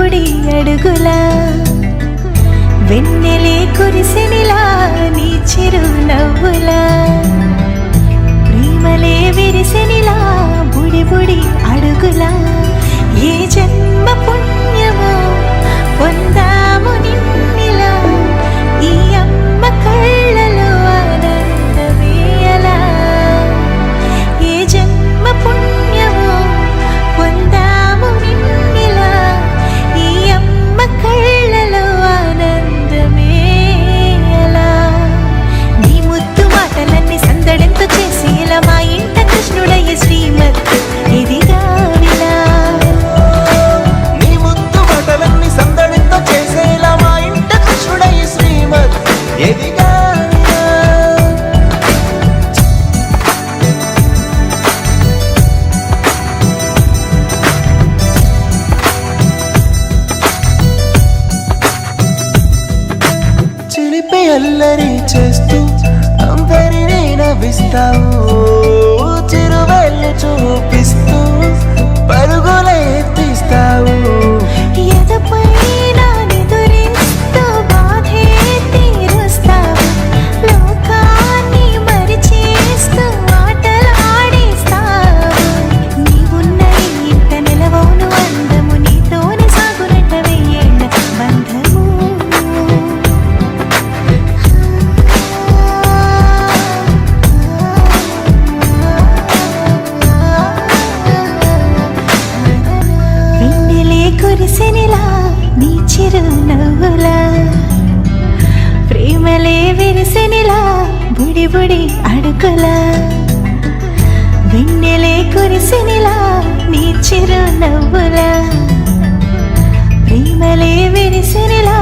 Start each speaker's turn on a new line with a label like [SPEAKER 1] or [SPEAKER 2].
[SPEAKER 1] బుడి అడుగులా వెన్నెలే కురిసెనిలా నీ చిరు నవ్వులా ప్రేమలే విరిసెనిలా బుడి బుడి అడుగులా ఏ జన్మ పుణ్యమో పొందాము నిన్నిలా ఈ అమ్మ కళ్ళలో ఆనందమేయలా ఏ జన్మ పుణ్యమో పొందాము నిన్నిలా ఈ అమ్మ కళ్ళలో ఆనందమేయలా నీ ముద్దు మాటలన్నీ సందడెంతో చేసేలా మా ఇంట కృష్ణుడయ్య శ్రీమత్ ఇదిగా విలా
[SPEAKER 2] నీ ముద్దు మాటలన్నీ సందడితో చేసేలా మా ఇంట కృష్ణుడయ్య శ్రీమత్ ఎదిగా చిలిపి అల్లరి చేస్తూ అందరినీ నవ్విస్తావు చిరువెళ్ళు చూపిస్తూ పరుగులే తీస్తావు
[SPEAKER 1] ఎదపైన నిదురిస్తూ బాధే తీరుస్తావు లోకాన్ని మరిచేస్తూ ఆటలాడేస్తావు నీవున్న ఇంత నిలవవును అందము నీతోనే సాగునట్ట వెయ్యేళ్ళ బంధము వెన్నెలే కురిసెనిలా నీ చిరు నవ్వులా ప్రేమలే విరిసెనిలా బుడి బుడి అడుగులా వెన్నెలే కురిసెనిలా నీ చిరు నవ్వులా ప్రేమలే విరిసెనిలా